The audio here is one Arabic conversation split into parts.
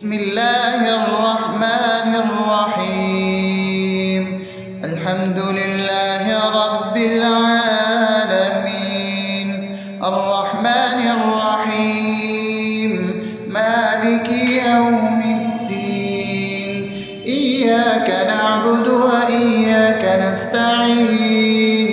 بسم الله الرحمن الرحيم. الحمد لله رب العالمين، الرحمن الرحيم، مالك يوم الدين. إياك نعبد وإياك نستعين،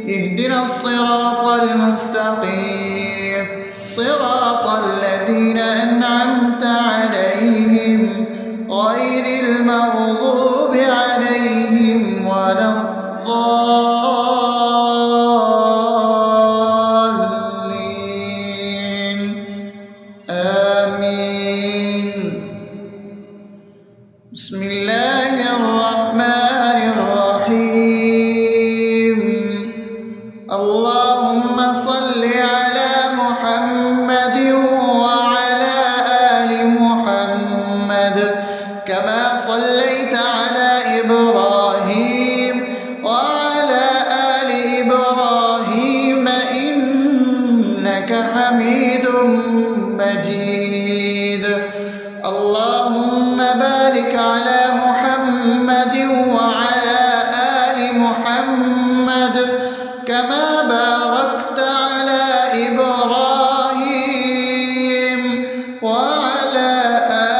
اهدنا الصراط المستقيم، صراط الذين أنعمت عليهم غير المغضوب عليهم ولا الضالين. آمين. بسم الله الرحمن الرحيم. اللهم صل على محمد وعلى آل محمد كما صليت على إبراهيم وعلى آل إبراهيم إنك حميد مجيد. اللهم بارك على محمد وعلى آل محمد كما باركت على إبراهيم وعلى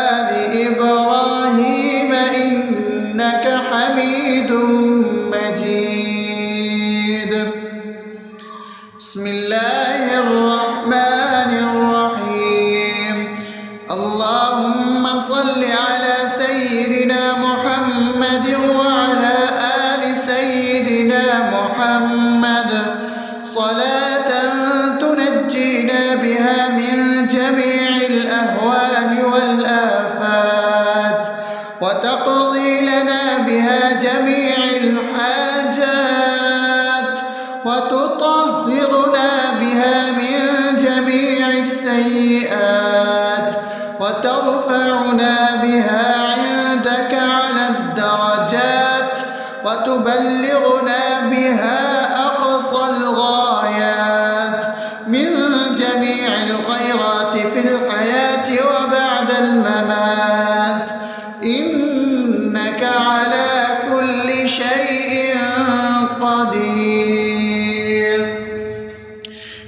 آل إبراهيم إنك حميد مجيد. بسم الله الرحمن الرحيم. اللهم صل على سيدنا محمد وعلى آل سيدنا محمد صلاة تنجينا بها من جميع الأهوال والآفات وتقضي لنا بها جميع الحاجات وتطهرنا بها من جميع السيئات وترفعنا بها عندك على الدرجات وتبلغنا بها أقصى الغايات من جميع الخيرات في الحياة وبعد الممات، إنك على كل شيء قدير.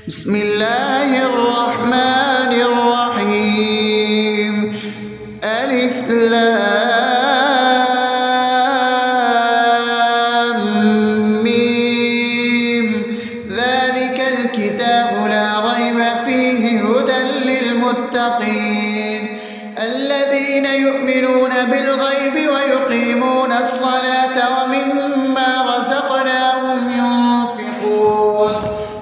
بسم الله الرحمن الرحيم. ألف لام ميم. ذلك الكتاب لا ريب فيه هدى للمتقين الذين يؤمنون بالغيب ويقيمون الصلاة ومما رزقناهم ينفقون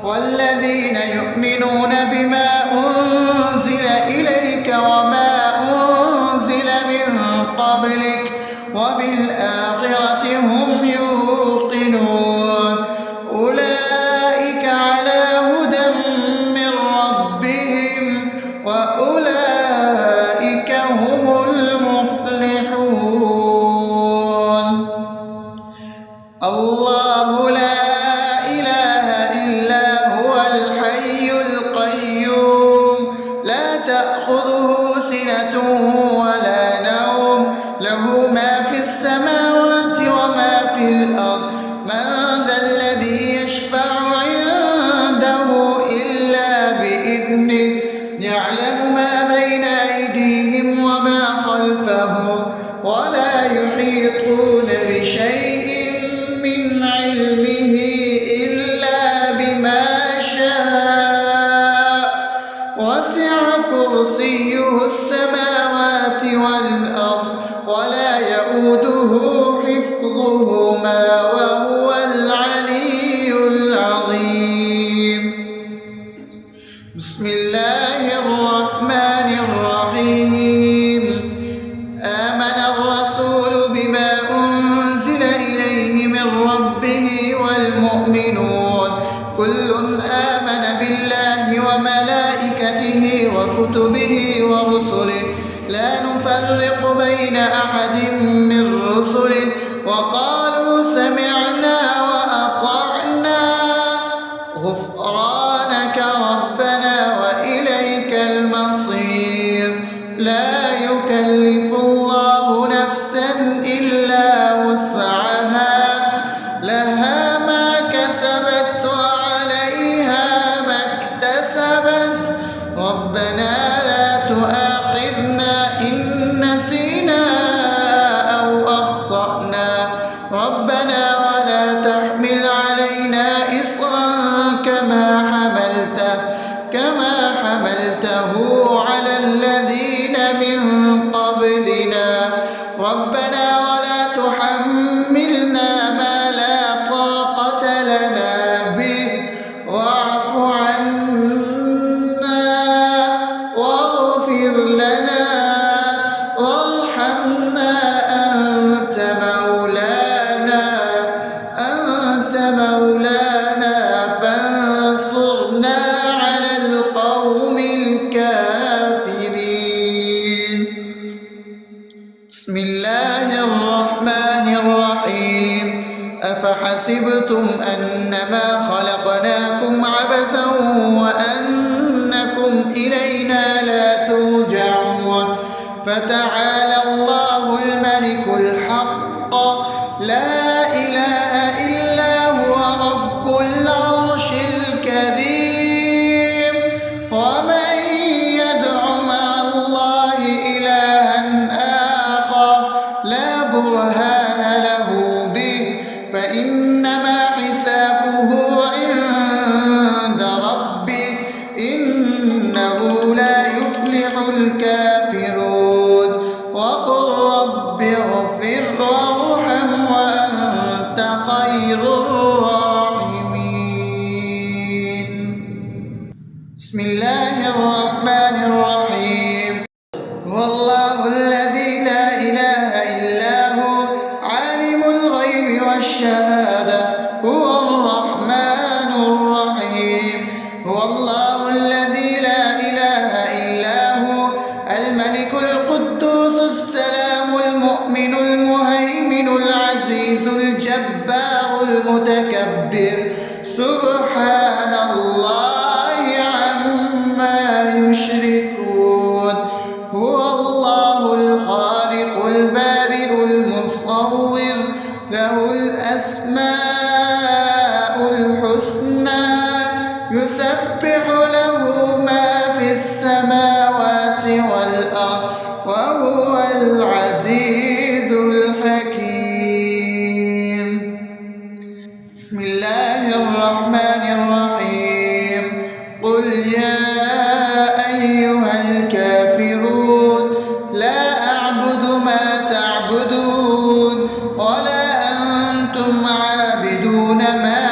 والذين يؤمنون بما أنزل إليك وما أنزل من قبلك وبالآخرة هم يوقنون أولئك على هدى من ربهم وأولئك هم المفلحون. الله لا إله إلا هو الحي القيوم لا تأخذه سنة ولا نوم له ما في السماوات وما في الأرض. من ذا الذي يشفع عنده إلا بإذنه يعلم ما بين أيديهم وما خلفهم ولا يحيطون بشيء من علمه إلا بما شاء وسع كرسيه السماوات والأرض ولا يؤوده حفظهما وهو العلي العظيم. بسم الله الرحمن الرحيم. آمن الرسول بما أنزل إليه من ربه والمؤمنون كل آمن بالله وملائكته وكتبه ورسله لا نفرق بين أحد من رسله وقالوا سمعنا وأطعنا غفرانك ربنا وإليك المصير. لا يكلف قبلنا ربنا ولا تحملنا ما لا طاقة لنا به واعف عنا واغفر لنا وارحمنا أنت مولانا فانصرنا على القوم الكافرين. بسم الله الرحمن الرحيم. أفحسبتم أنما خلقناكم عبثا وأنكم إلينا لا ترجعون فتعالى الله الملك الحق لا إله إلا هو رب العرش الكريم. ومن يدع مع الله إلها آخر لا برهان له به فإنما حسابه عند ربه إنه لا يفلح الكافرون. وقل رب اغفر وارحم وأنت خير الراحمين. بسم الله الرحمن الرحيم. هو الله الذي لا إله إلا هو عالم الغيب والشهادة هو الرحمن الرحيم. هو الله الذي لا إله إلا هو الملك القدوس السلام المؤمن المهيمن العزيز الجبار المتكبر سبحان الله عما يشركون. هو الله الخالق البارئ المصور له الأسماء الحسنى يسبح له ما في السماوات والأرض وهو العزيز الحكيم. بسم الله الرحمن الرحيم. قل يا أيها الكافرون لا أعبد ما تعبدون ولا أنتم عابدون ما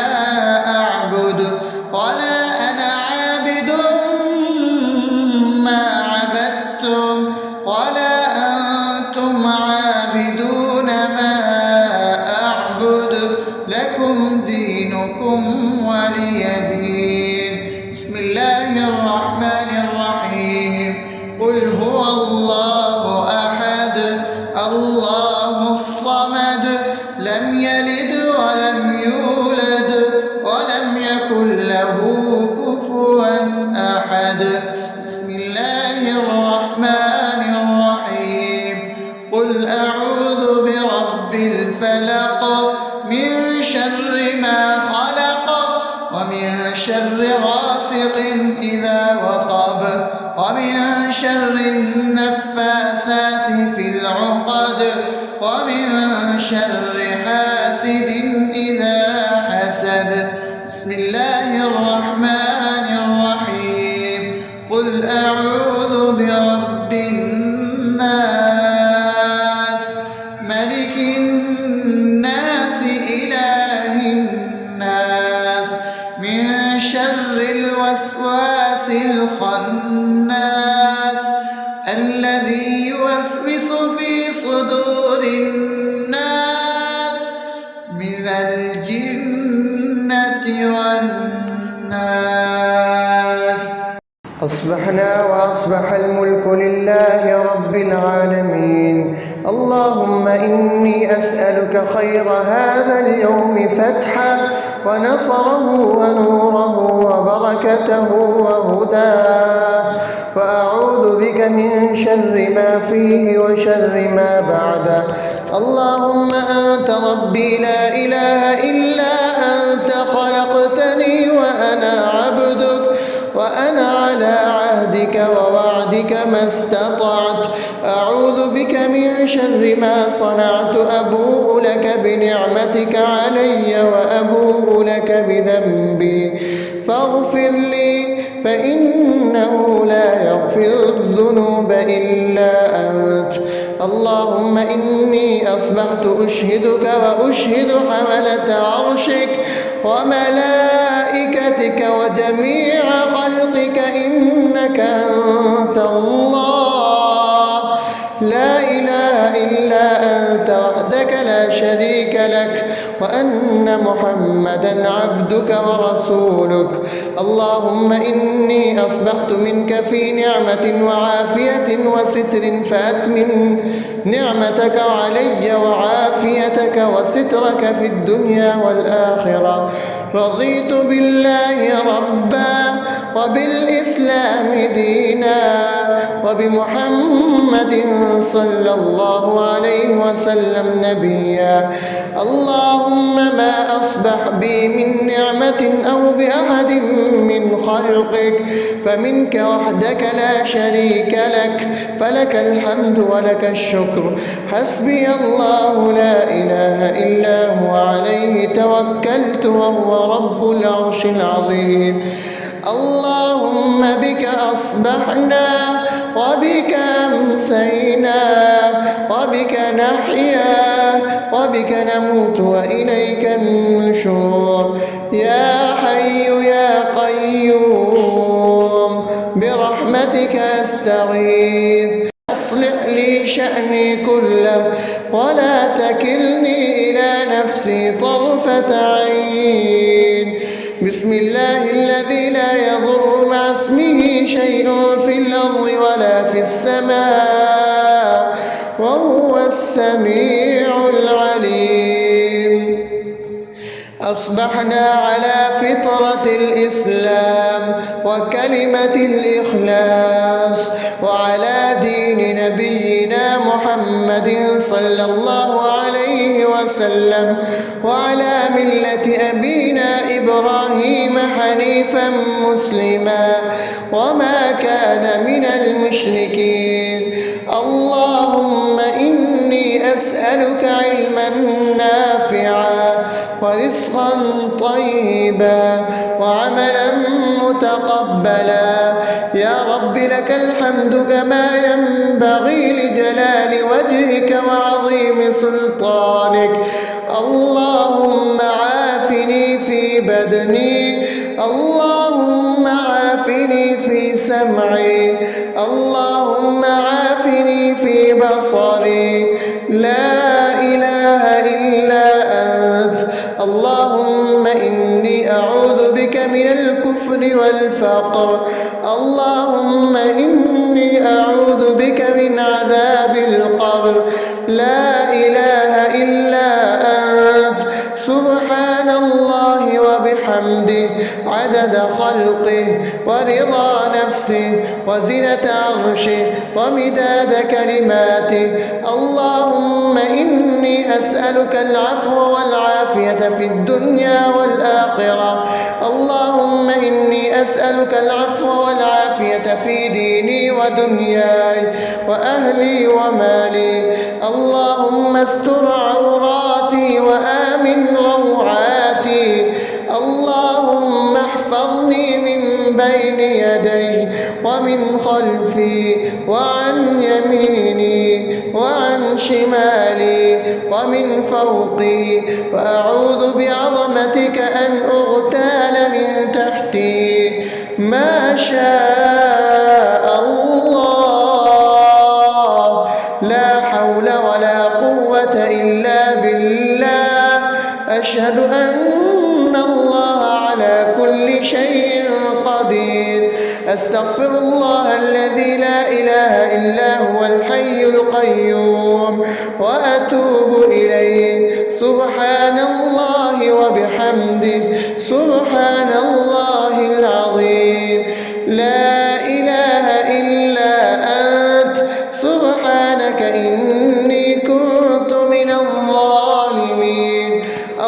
أعبد ولا أنا عابد ما عبدتم ولا أنتم عابدون ما أعبد لكم دينكم ولي دين. بسم الله الرحمن الرحيم. قل هو الله أحد الله الصمد لم يلد ولم يولد ولم يكن له كفوا أحد. بسم الله الرحمن الرحيم. قل أعوذ برب الفلق من شر ما خلق ومن شر غاسق إذا وقب ومن شر النفاثات في العقد ومن شر حاسد إذا حسد. بسم الله الرحمن الرحيم. قل أعوذ برب الناس ملك الناس إله الناس من شر الوسواس الخناس الذي يوسوس في صدور الناس من الجنة والناس. أصبحنا وأصبح الملك لله رب العالمين. اللهم إني أسألك خير هذا اليوم فتحه ونصره ونوره وبركته وهداه وأعوذ بك من شر ما فيه وشر ما بعده. اللهم أنت ربي لا إله إلا أنت خلقتني وأنا عبدك وأنا على عهدك ووعدك ما استطعت. أعوذ بك من شر ما صنعت. أبوء لك بنعمتك علي وأبوء لك بذنبي فاغفر لي فإنه لا يغفر الذنوب إلا أنت. أنت. اللهم إني أصبحت أشهدك وأشهد حملة عرشك وملائكتك وجميع خلقك إنك أنت الله لا إله إلا أنت وحدك لا شريك لك وأن محمدا عبدك ورسولك. اللهم إني أصبحت منك في نعمة وعافية وستر فأتمم نعمتك علي وعافيتك وسترك في الدنيا والآخرة. رضيت بالله ربا وبالإسلام دينا وبمحمد صلى الله عليه وسلم نبيا. اللهم ما أصبح بي من نعمة أو بأحد من خلقك فمنك وحدك لا شريك لك فلك الحمد ولك الشكر. حسبي الله لا إله إلا هو عليه توكلت وهو رب العرش العظيم. اللهم بك أصبحنا وبك أمسينا وبك نحيا وبك نموت وإليك النشور. يا حي يا قيوم برحمتك أستغيث أصلح لي شأني كله ولا تكلني إلى نفسي طرفة عين. بسم الله الذي لا يضر مع اسمه شيء في الأرض ولا في السماء وهو السميع العليم. أصبحنا على فطرة الإسلام وكلمة الإخلاص وعلى دين نبينا محمد صلى الله عليه وسلم وعلى ملة أبينا إبراهيم حنيفا مسلما وما كان من المشركين. اللهم إني أسألك علما نافعا ورزقا طيبا وعملا متقبلا. يا رب لك الحمد كما ينبغي لجلال وجهك وعظيم سلطانك. اللهم عافني في بدني اللهم عافني في سمعي اللهم عافني في بصري. لا إله إلا أنت. اللهم إني أعوذ بك من الكفر والفقر. اللهم إني أعوذ بك من عذاب القبر. لا إله إلا أنت. سبحان الله وبحمده عدد خلقه ورضا نفسه وزنة عرشه ومداد كلماته. اللهم إني أسألك العفو والعافية في الدنيا والآخرة. اللهم إني أسألك العفو والعافية في ديني ودنياي وأهلي ومالي. اللهم استر عوراتي وآمن روعاتي. اللهم احفظني من بين يدي ومن خلفي وعن يميني وعن شمالي ومن فوقي وأعوذ بعظمتك أن أغتال من تحتي. ما شاء الله لا حول ولا قوة إلا بالله. أشهد أن الله على كل شيء قدير. أستغفر الله الذي لا إله إلا هو الحي القيوم وأتوب إليه. سبحان الله وبحمده سبحان الله العظيم. لا إله إلا أنت. سبحانك إني كنت من الظالمين.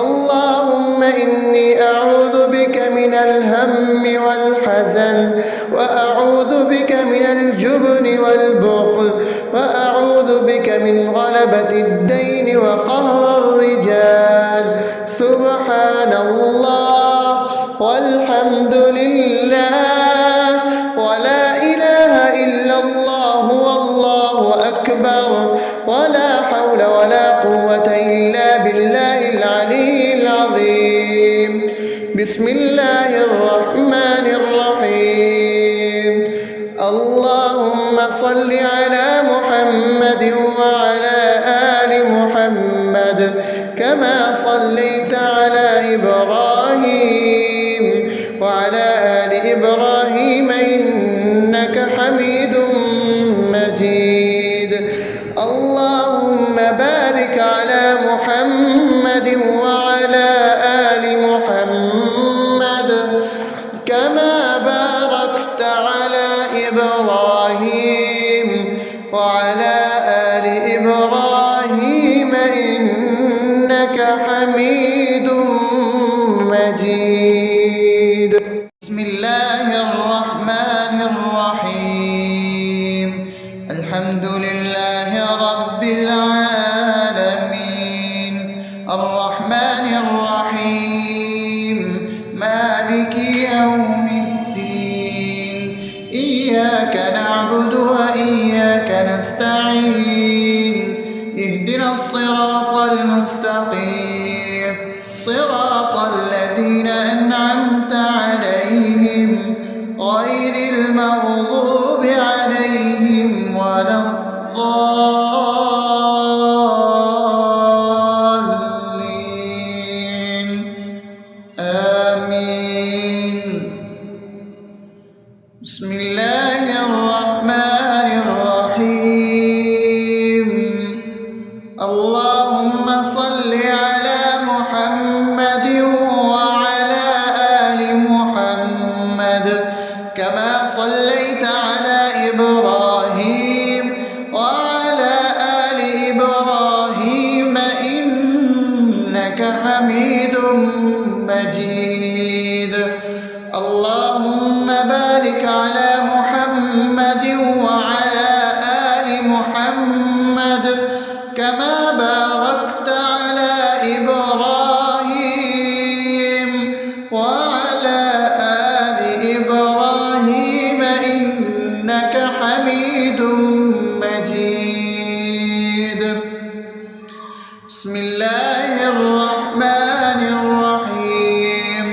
اللهم إني أعوذ بك من الهم والحزن وأعوذ بك من الجبن والبخل وأعوذ بك من غلبة الدين وقهر الرجال. سبحان الله والحمد لله ولا إله إلا الله والله أكبر. أكبر ولا حول ولا قوة إلا بالله العلي العظيم. بسم الله الرحمن الرحيم. اللهم صل على محمد وعلى آل محمد كما صليت على إبراهيم وعلى آل إبراهيم إنك حميد مجيد. اللهم بارك على محمد وعلى آل محمد كما باركت على إبراهيم وعلى آل إبراهيم إنك حميد مجيد. بسم الله الرحمن الرحيم. الحمد لله رب العالمين الرحمن الرحيم مالك يوم الدين. إياك نعبد وإياك نستعين. اهدنا الصراط المستقيم صراط الذين أنعمت عليهم غير المغضوب عليهم ولا الضالين. آمين. بسم الله الرحمن الرحيم. اللهم صل على محمد وعلى آل محمد كما صليت على إبراهيم وعلى آل إبراهيم إنك حميد مجيد. اللهم بارك على محمد وعلى آل محمد كما باركت على إبراهيم وعلى آل إبراهيم إنك حميد مجيد. بسم الله الرحمن الرحيم.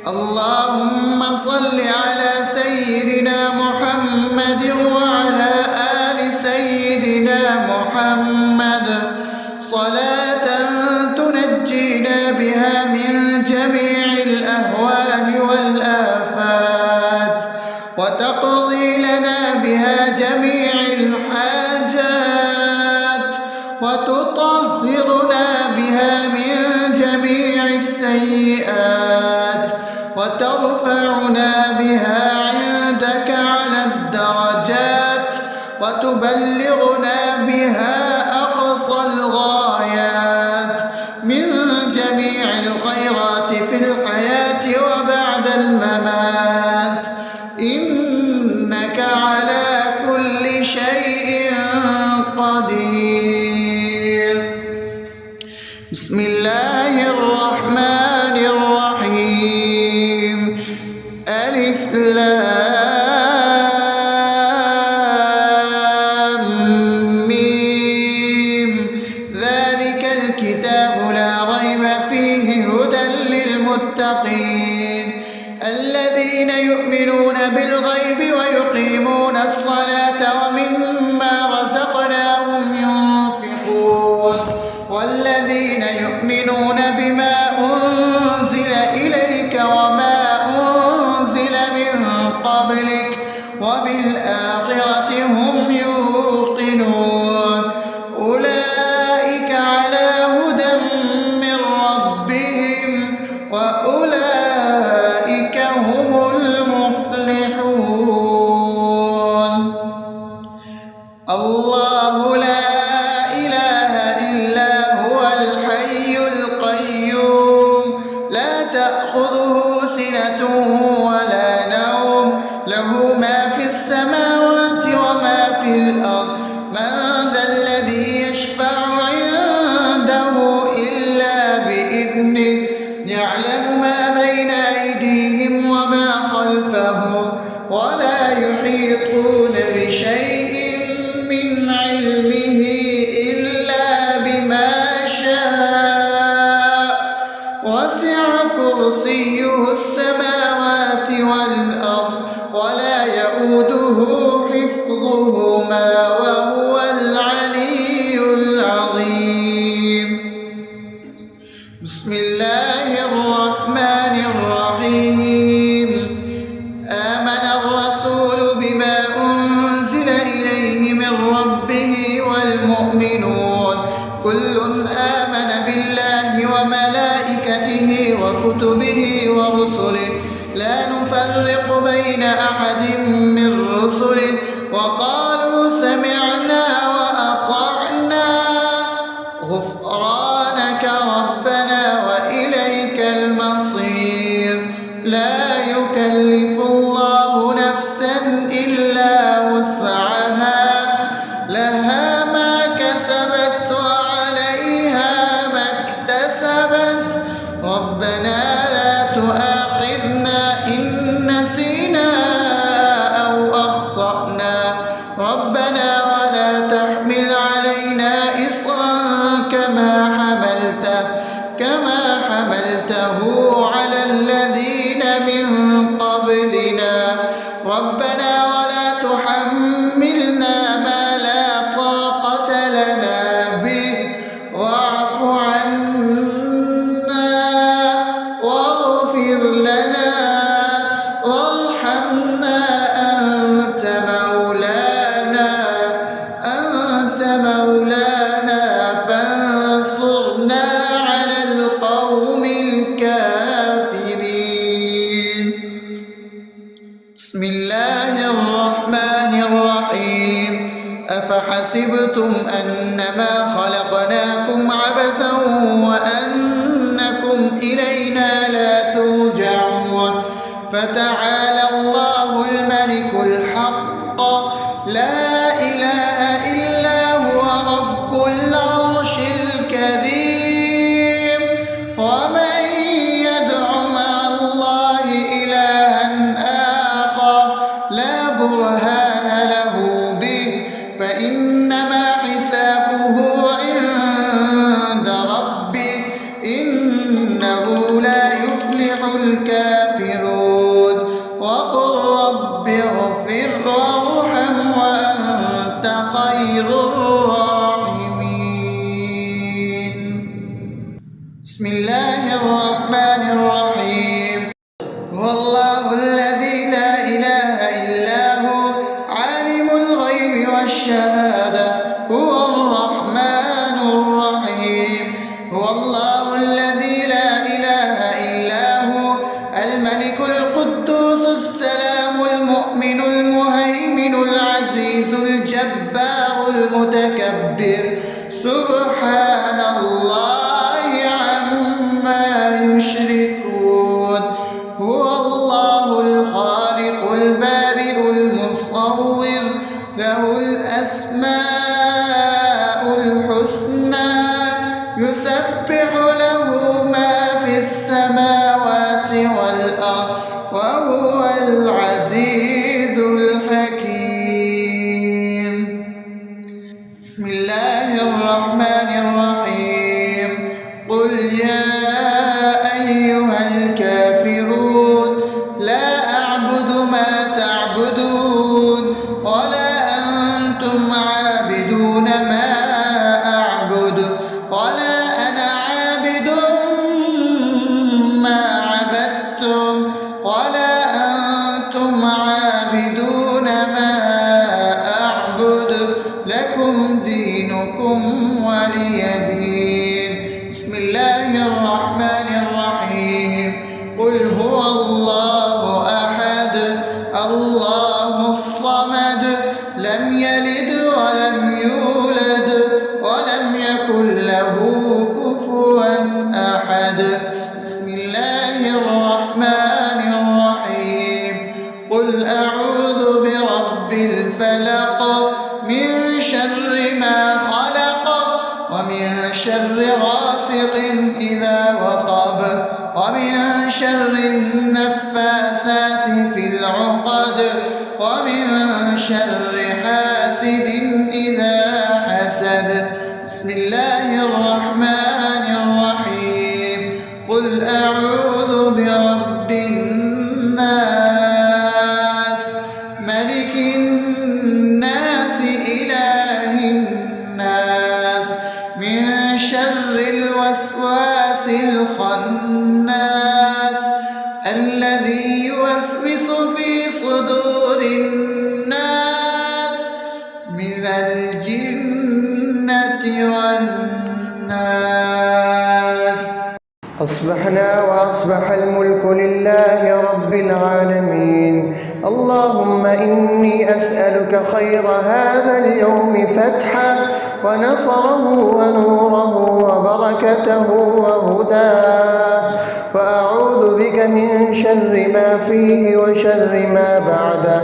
اللهم صل على سيدنا محمد وعلى آل سيدنا محمد صلاة تنجينا بها من جميع الأهوال والآفات وتقضي لنا بها جميع الحاجات وتطهرنا بها من جميع السيئات وترفعنا بها عندك على الدرجات وتبلغنا بها أقصى الغايات من جميع الخيرات في الحياة وبعد الممات إنك على كل شيء قدير. بسم الله الرحمن الرحيم. ألف لام ميم. ذلك الكتاب لا ريب فيه هدى للمتقين الذين يؤمنون بالغيب ويقيمون الصلاة ومما رزقناهم ينفقون والذين يؤمنون بما أنزل إليك وما أنزل من قبلك وبالآخرة هم يوقنون أولئك على هدى من ربهم وأولئك هم المفلحون. الله لا إله إلا هو الحي القيوم لا تأخذه سنة ولا نوم له ما في السماوات وما في الأرض. من ذا الذي يشفع عنده إلا بإذنه يعلم ما بين أيديهم وما خلفهم ولا يحيطون بشيء من علمه كرسيه السماوات والأرض ولا يؤوده حفظهما وهو العلي العظيم. بسم الله الرحمن الرحيم. آمن الرسول بما أنزل إليه من ربه والمؤمنون كل آمن بالله وملائكته وكتبه ورسله لا نفرق بين أحد من رسله وقالوا سمعنا وأطعنا غفرانك ربنا وإليك المصير. لا يكلف الله نفسا إلا وسعها لها ما كسبت وعليها ما اكتسبت ربنا لا تؤاخذنا إن نسينا أو أخطأنا ربنا ولا تحمل علينا إصرا كما حملته على الذين من قبلنا ربنا ولا تحملنا ما لا طاقة لنا به واعف عنا واغفر لنا وارحمنا أنت مولانا فانصرنا على القوم الكافرين. بسم الله الرحمن الرحيم. أفحسبتم أنما خلقناكم عبثا وأنكم إلينا لا ترجعون فتعالى الله الملك الحق لا إله إلا هو رب العرش الكريم. ومن يدع مع الله إلها آخر لا برهان له به فإنما حسابه عند ربه إنه لا يفلح الكافرون. وقل رب اغفر وارحم وأنت خير الراحمين. بسم الله الرحمن الرحيم. هو الله الذي لا إله إلا هو عالم الغيب والشهادة هو الرحمن الرحيم. هو الله الذي لا إله إلا هو الملك القدوس السلام المؤمن المهيمن العزيز الجبار المتكبر سبحان الله عما يشركون. هو الله الخالق البارئ المصور له الأسماء الحسنى يسبح له ما في السماوات والأرض وهو العزيز الحكيم. بسم الله الرحمن الرحيم. قل يا أيها الكافرون لا أعبد ما تعبدون ولا أنتم عابدون ما أعبد ولا أنا عابد ما عبدتم ولا أنتم عابدون ما أعبد لكم دينكم ولي دين. بسم الله الرحمن الرحيم. قل هو الله أحد الله الصمد لم يلد ولم يولد ولم يكن له كفوا أحد. بسم الله الرحمن الرحيم. قل أعوذ برب الفلق من شر ما خلق ومن شر غاسق إذا وقب ومن شر النفاثات في العقد ومن شر حاسد إذا حسد. بسم الله الرحمن الرحيم. قل أعوذ برب من شر الوسواس الخناس الذي يوسوس في صدور الناس من الجنة والناس. أصبحنا وأصبح الملك لله رب العالمين. اللهم إني أسألك خير هذا اليوم فتحه ونصره ونوره وبركته وهداه، وأعوذ بك من شر ما فيه وشر ما بعده.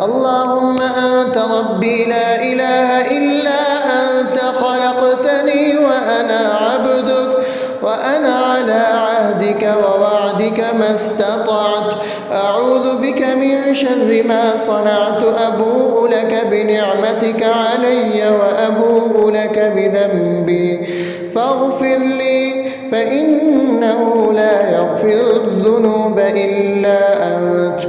اللهم أنت ربي لا إله إلا أنت، خلقتني وأنا عبدك، وأنا على عهدك ووعدك ما استطعت. أعوذ بك من شر ما صنعت، أبوء لك بنعمتك علي وأبوء لك بذنبي فاغفر لي، فإنه لا يغفر الذنوب إلا أنت.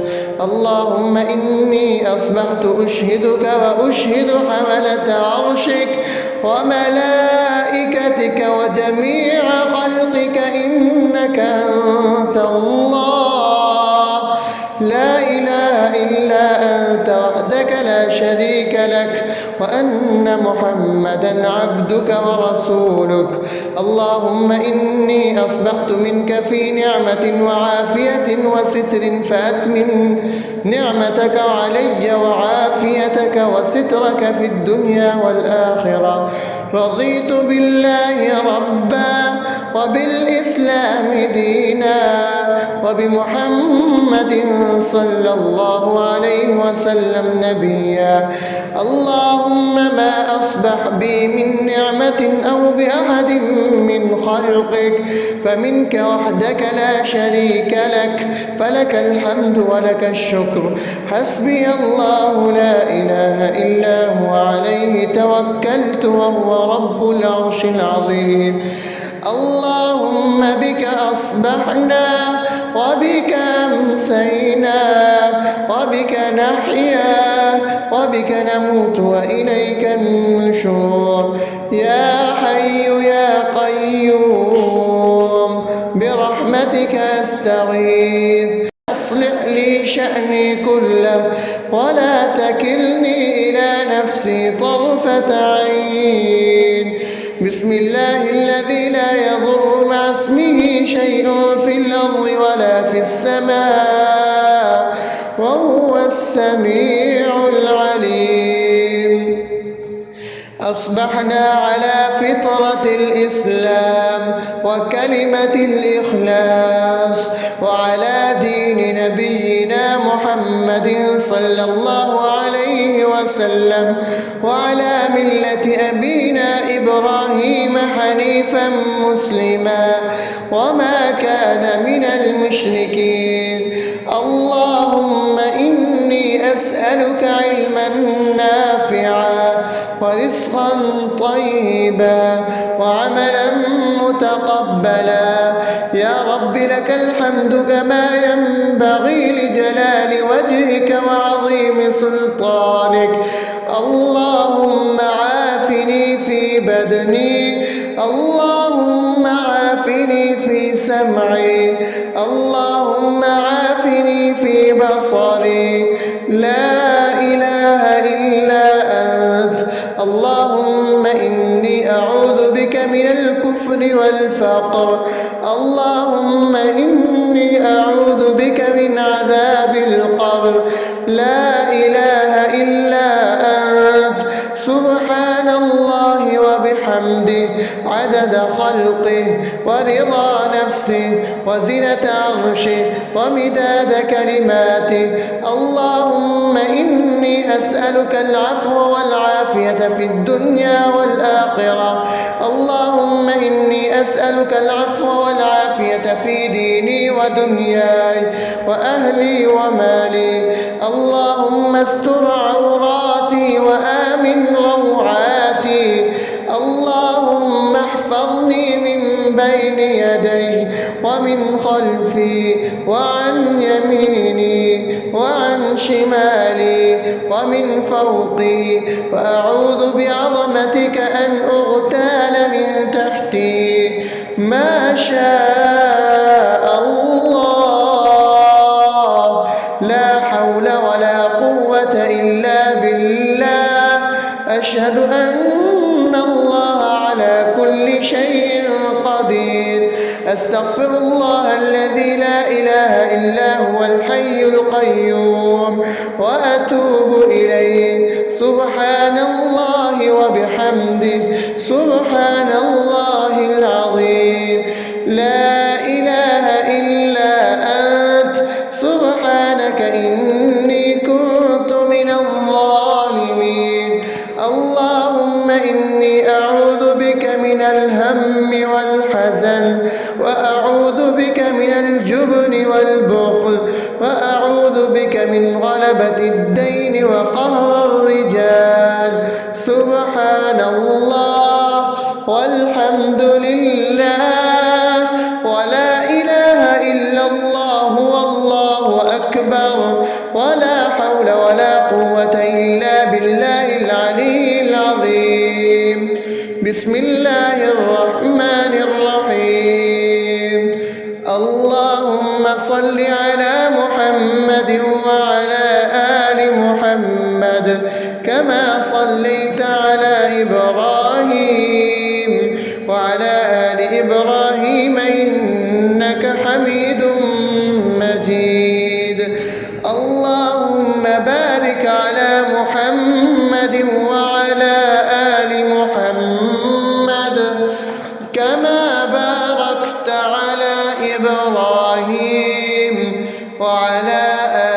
اللهم إني أصبحت أشهدك وأشهد حملة عرشك وملائكتك وجميع خلقك إنك أنت الله لا إله إلا أنت وحدك لا شريك لك، وأن محمدا عبدك ورسولك. اللهم إني أصبحت منك في نعمة وعافية وستر، فأتمن نعمتك علي وعافيتك وسترك في الدنيا والآخرة. رضيت بالله ربا وبالإسلام دينا وبمحمد صلى الله عليه وسلم نبيا. اللهم ما أصبح بي من نعمة أو بأحد من خلقك فمنك وحدك لا شريك لك، فلك الحمد ولك الشكر. حسبي الله لا إله إلا هو، عليه توكلت وهو رب العرش العظيم. اللهم بك أصبحنا وبك أمسينا وبك نحيا وبك نموت وإليك النشور. يا حي يا قيوم برحمتك أستغيث، أصلح لي شأني كله ولا تكلني إلى نفسي طرفة عين. بسم الله الذي لا يضر مع اسمه شيء في الأرض ولا في السماء وهو السميع العليم. أصبحنا على فطرة الإسلام وكلمة الإخلاص وعلى دين نبينا محمد صلى الله عليه وسلم وعلى ملة أبينا إبراهيم حنيفا مسلما وما كان من المشركين. اللهم إني أسألك علما نافعا ورزقا طيبا وعملا متقبلا. يا رب لك الحمد كما ينبغي لجلال وجهك وعظيم سلطانك. اللهم عافني في بدني، اللهم عافني في سمعي، اللهم عافني في بصري. لا إله إلا أنت. اللهم إني أعوذ بك من الكفر والفقر. اللهم إني أعوذ بك من عذاب القبر. لا إله إلا أنت. سبحان الله وبحمده عدد خلقه ورضا نفسه وزنة عرشه ومداد كلماته. اللهم إني أسألك العفو والعافية في الدنيا والآخرة. اللهم إني أسألك العفو والعافية في ديني ودنياي وأهلي ومالي. اللهم استر عوراتي وآمن روعاتي. اللهم احفظني من بين يدي ومن خلفي وعن يميني وعن شمالي ومن فوقي، وأعوذ بعظمتك أن أغتال من وأشهد أن الله على كل شيء قدير. أستغفر الله الذي لا إله إلا هو الحي القيوم وأتوب إليه. سبحان الله وبحمده سبحان الله العظيم. لا إله إلا أنت سبحانك إني كنت من الظالمين. اللهم إني أعوذ بك من الهم والحزن، وأعوذ بك من الجبن والبخل، وأعوذ بك من غلبة الدين وقهر الرجال. سبحان الله والحمد لله ولا إله إلا الله والله أكبر ولا حول ولا قوة إلا بالله العلي العظيم. بسم الله الرحمن الرحيم. اللهم صل على محمد وعلى آل محمد كما صليت على إبراهيم وعلى آل إبراهيم إنك حميد مجيد. اللهم بارك على محمد وعلى آل محمد كما باركت على إبراهيم وعلى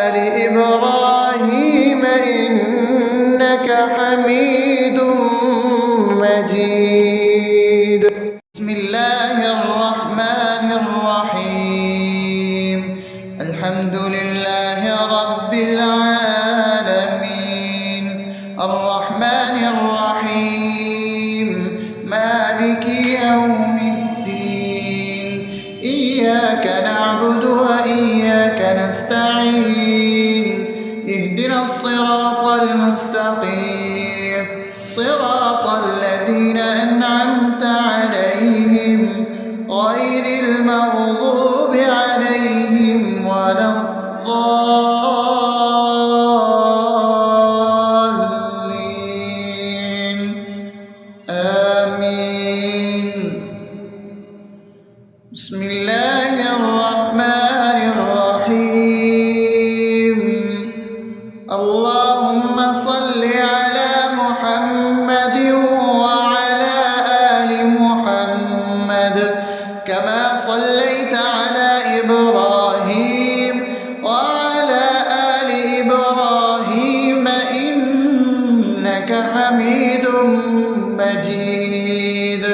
آل إبراهيم إنك حميد مجيد. بسم الله الرحمن الرحيم. الحمد لله رب العالمين الرحمن الرحيم مالك يوم الدين. إياك نعبد وإياك نستعين. اهدنا الصراط المستقيم صراط الذين أنعمت عليهم غير المغضوب عليهم ولا الضالين. آمين. بسم الله الرحمن الرحيم. اللهم صل على محمد وعلى آل محمد كما صليت على إبراهيم وعلى آل إبراهيم إنك حميد مجيد.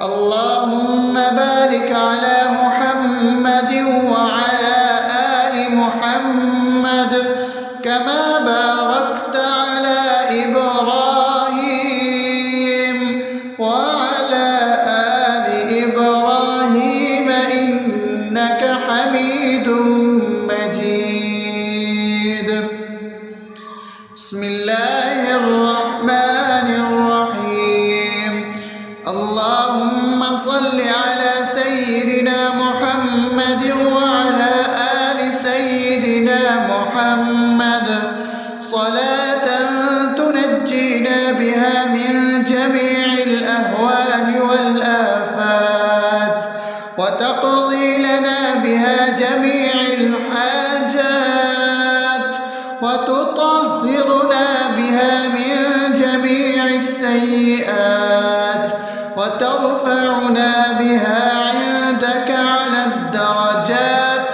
اللهم بارك على محمد وعلى آل محمد كما باركت على إبراهيم وعلى آل إبراهيم إنك حميد مجيد. بسم الله الرحمن الرحيم. اللهم صل على سيدنا محمد وعلى آل سيدنا محمد صلاة تنجينا بها من جميع الأهوال والآفات وتقضي لنا بها جميع الحاجات وتطهرنا بها من جميع السيئات وترفعنا بها عندك على الدرجات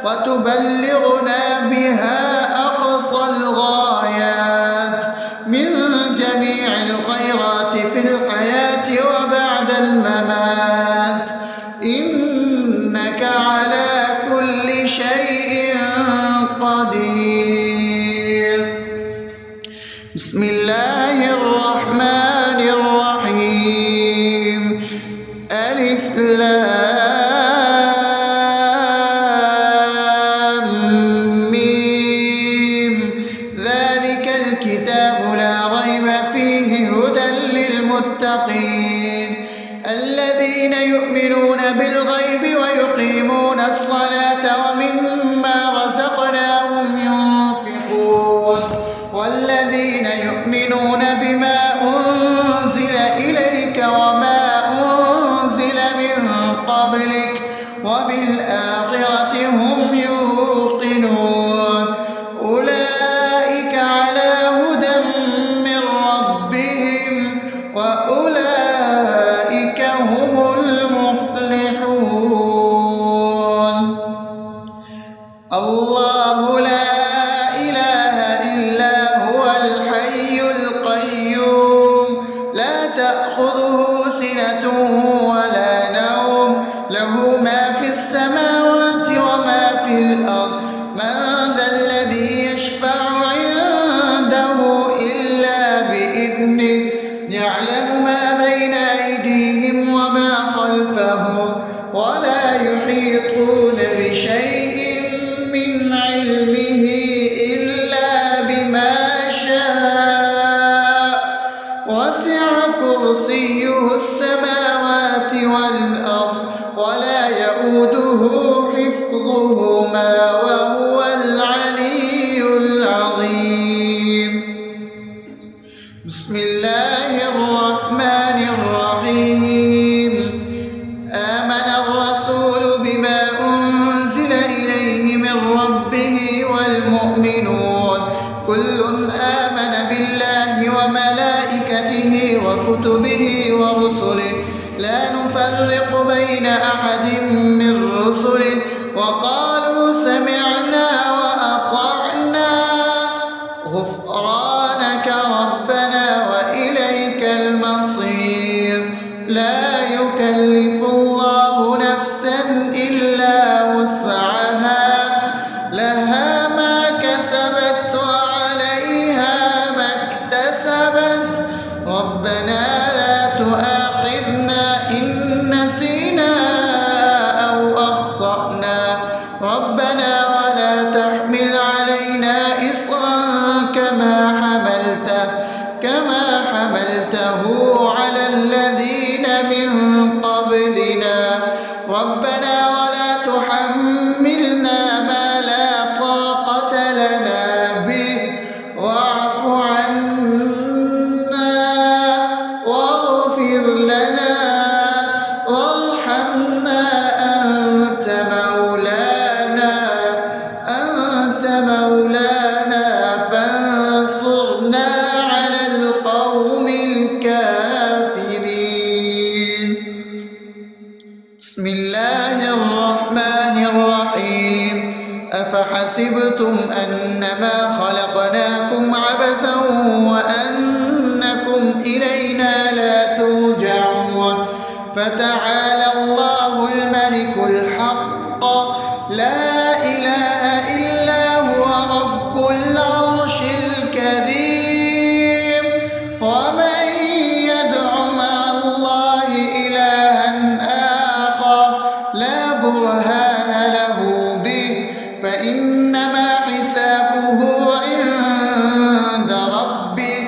وتبلغنا بها أقصى الغايات من جميع الخيرات في الحياة وبعد الممات. إنك على كل شيء قدير. بسم الله الرحمن الرحيم. ألف لام ميم. ذلك الكتاب لا ريب فيه هدى للمتقين الذين يؤمنون بالغيب ويقيمون الصلاة ومما رزقناهم ينفقون والذين يؤمنون بما أنزل أولئك هم المفلحون. الله لا إله إلا هو الحي القيوم لا تأخذه سنة ولا نوم له ما في السماوات وما في الأرض من ذا الذي يشفع عنده إلا بإذنه يعلم ما بين أيديهم وما خلفهم ولا يحيطون بشيء من علمه إلا بما شاء وسع كرسيه السماوات والأرض ولا يئوده حفظهما وهو العلي العظيم. بسم الله الرحمن الرحيم. آمن الرسول بما أنزل إليه من ربه والمؤمنون كل آمن بالله وملائكته وكتبه ورسله لا نفرق بين أحد من رسله وقالوا سمعنا وأطعنا غفرانك ربنا وإليك المصير. لا يكلف الله نفسا إلا وسعها لها ما كسبت وعليها ما اكتسبت ربنا لا تؤاخذنا إن نسينا أو أخطأنا ربنا ولا تحمل علينا إصرا كما حملته على الذين من قبلنا ربنا ولا تحملنا ما لا طاقة لنا به واعف عنا واغفر لنا وارحمنا أنت مولانا فانصرنا على القوم الكافرين. بسم الله الرحمن الرحيم. أفحسبتم أنما خلقناكم عبثا وأنكم إلينا لا ترجعون فتعالى الله الملك الحق لا إله إلا هو رب العرش الكريم. ومن يدع مع الله إلها آخر لا برهان له به فإنما حسابه عند ربه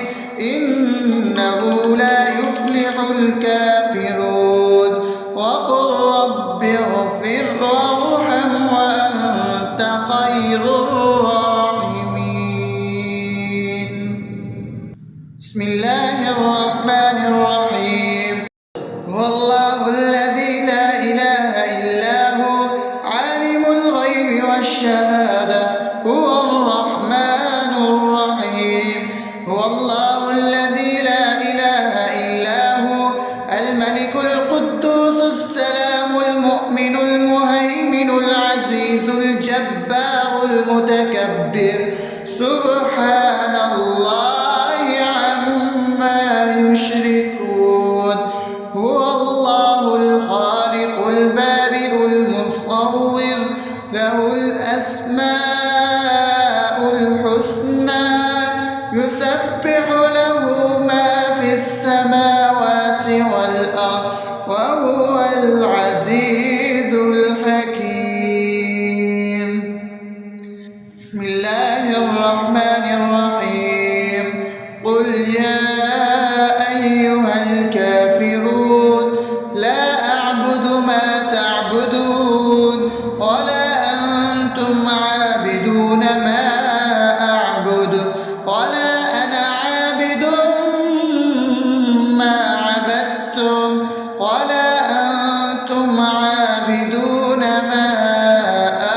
إنه لا يفلح الكافرون. وقل رب اغفر وارحم وأنت خير الراحمين. بسم الله الرحمن الرحيم. هو الله الذي لا إله إلا هو عالم الغيب والشهادة هو الرحمن الرحيم. هو الله الذي لا إله إلا هو الملك القدوس السلام المؤمن المهيمن العزيز الجبار المتكبر سبحان الله عما يشركون. هو الله الخالق البارئ المصور له الأسماء الحسنى يسبح له ما في السماوات والأرض وهو العزيز الحكيم. بسم الله الرحمن الرحيم. قل يا أيها الكافرون لا أعبد ما تعبدون ولا أنتم عابدون ما أعبد ولا أنا عابد ما عبدتم ولا أنتم عابدون ما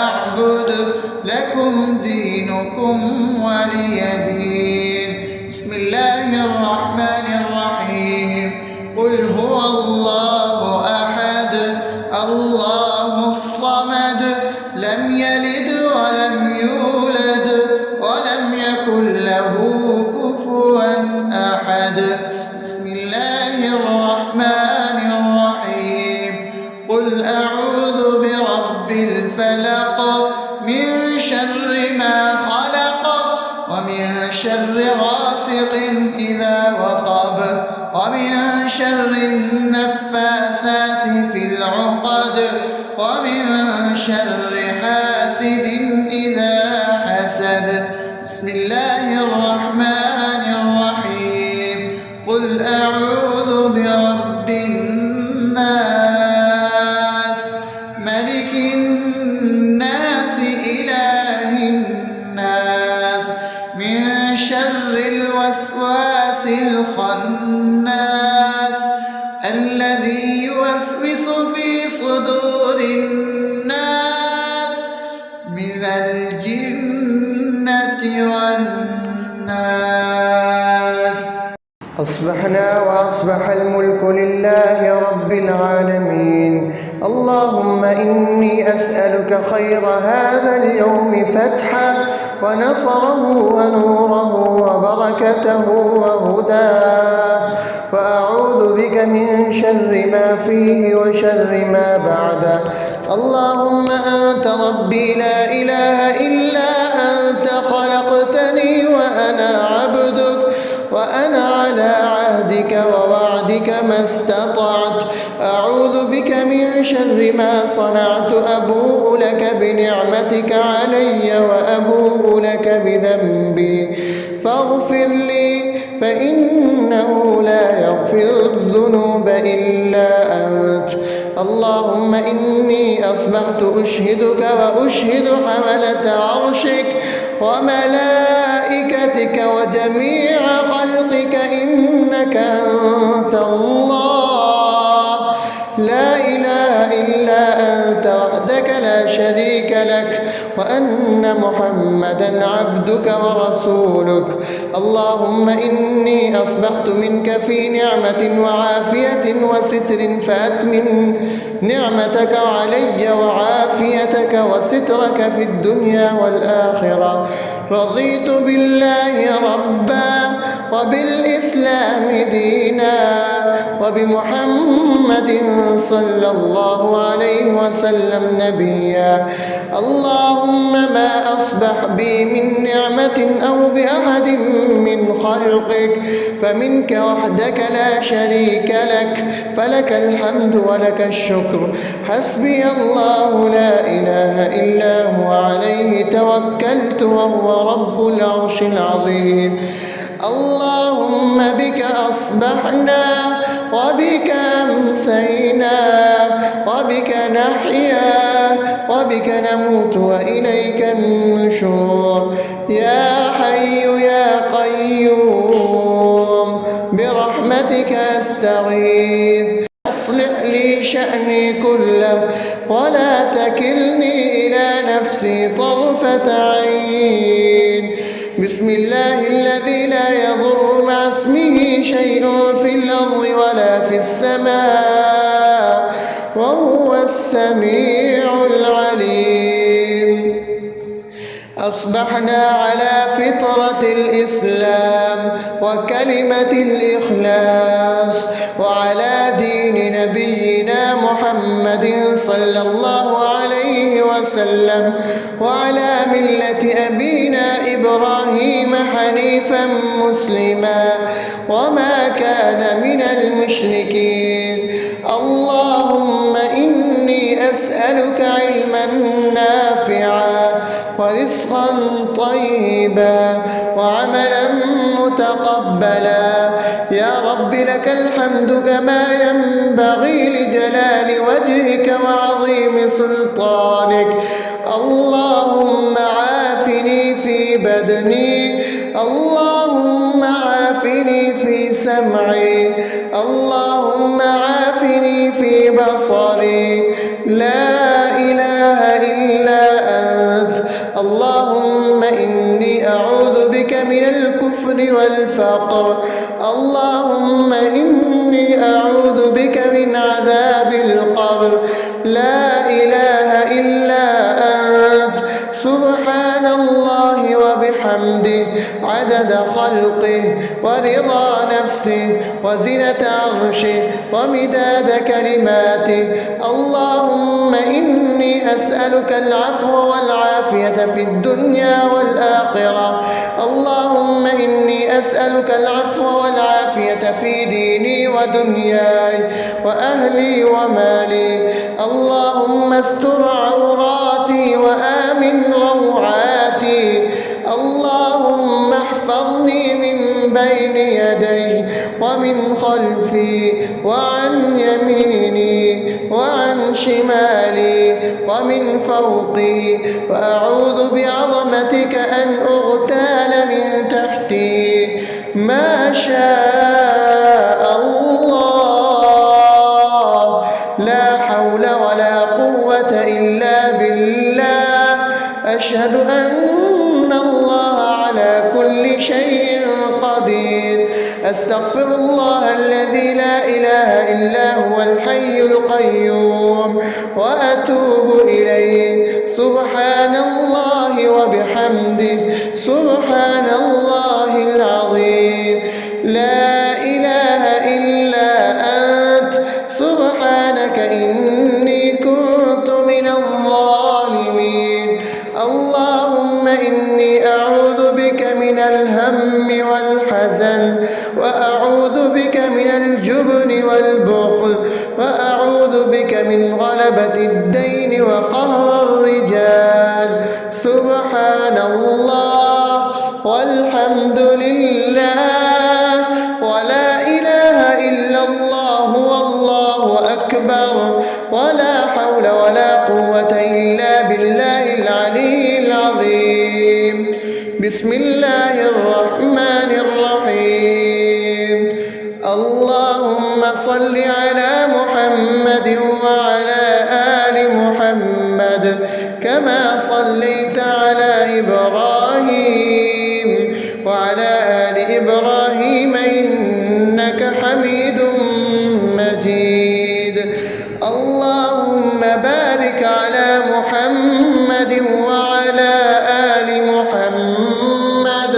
أعبد لكم دينكم ولي دين. بسم الله الرحمن الرحيم. قل هو الله أحد الله الصمد لم يلد ولم يولد ولم يكن له كفوا أحد. بسم الله الرحمن الرحيم. قل أعوذ برب الفلق من شر ما خلق ومن شر غاسق إذا وقب ومن شر النفاثات في العقد ومن شر حاسد إذا حسد. بسم الله الرحمن الرحيم. قل أعوذ برب الناس ملك الناس إله الناس من شر الوسواس الخناس الذي يوسوس في صدور الناس من الجنة والناس. أصبحنا وأصبح الملك لله رب العالمين. اللهم إني أسألك خير هذا اليوم فتحه ونصره ونوره وبركته وهداه، وأعوذ بك من شر ما فيه وشر ما بعده. اللهم أنت ربي لا إله إلا أنت خلقتني وأنا عبدك وأنا على عهدك ووعدك ما استطعت. أعوذ بك من شر ما صنعت. أبوء لك بنعمتك علي وأبوء لك بذنبي فاغفر لي فإنه لا يغفر الذنوب إلا أنت. اللهم إني أصبحت أشهدك وأشهد حملة عرشك وملائكتك وجميع خلقك إنك أنت الله لا إله إلا أنت وحدك لا شريك لك، وأن محمدا عبدك ورسولك. اللهم إني أصبحت منك في نعمة وعافية وستر فأتمم نعمتك علي وعافيتك وسترك في الدنيا والآخرة. رضيت بالله ربا وبالإسلام دينا وبمحمد صلى الله عليه وسلم نبيا. اللهم ما أصبح بي من نعمة أو بأحد من خلقك فمنك وحدك لا شريك لك، فلك الحمد ولك الشكر. حسبي الله لا إله إلا هو عليه توكلت وهو رب العرش العظيم. اللهم بك أصبحنا وبك أمسينا وبك نحيا وبك نموت وإليك النشور. يا حي يا قيوم برحمتك أستغيث. أصلح لي شأني كله ولا تكلني إلى نفسي طرفة عين. بسم الله الذي لا يضر مع اسمه شيء في الأرض ولا في السماء وهو السميع العليم. أصبحنا على فطرة الإسلام وكلمة الإخلاص وعلى دين نبينا محمد صلى الله عليه وسلم وعلى ملة أبينا إبراهيم حنيفا مسلما وما كان من المشركين. اللهم إني أسألك علما نافعا ورزقا طيبا وعملا متقبلا. يا رب لك الحمد كما ينبغي لجلال وجهك وعظيم سلطانك. اللهم عافني في بدني، اللهم عافني في سمعي، اللهم عافني في بصري. لا إله إلا أنت. اللهم إني أعوذ بك من الكفر والفقر. اللهم إني إني أعوذ بك من عذاب القبر. لا إله إلا أنت سبحان الله وبحمده عدد خلقه ورضا نفسه وزنة عرشه ومداد كلماته. اللهم إني أسألك العفو والعافية في الدنيا والآخرة. اللهم إني أسألك العفو والعافية في ديني ودنياي وأهلي ومالي. اللهم استر عوراتي وآمن روعاتي. اللهم احفظني من بين يدي ومن خلفي وعن يميني وعن شمالي ومن فوقي، وأعوذ بعظمتك أن أغتال من تحتي. ما شاء الله، لا حول ولا قوة إلا بالله. أشهد أن الله على كل شيء قدير. أستغفر الله الذي لا إله إلا هو الحي القيوم وأتوب إليه. سبحان الله وبحمده سبحان الله العظيم. لا إله إلا أنت سبحانك إني كنت من الظالمين. اللهم إني أعوذ بك من الهم والحزن، وأعوذ بك من الجبن والبخل، وأعوذ بك من غلبة الدين وقهر الرجال. سبحان الله والحمد لله ولا إله إلا الله والله أكبر، ولا حول ولا قوة إلا بالله العلي العظيم. بسم الله الرحمن الرحيم. اللهم صل على محمد وعلى آل محمد كما صليت على إبراهيم وعلى آل إبراهيم إنك حميد مجيد. اللهم بارك على محمد وعلى آل محمد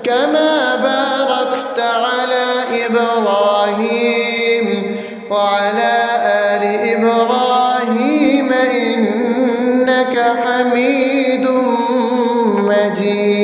كما باركت على إبراهيم وعلى آل إبراهيم إنك حميد مجيد.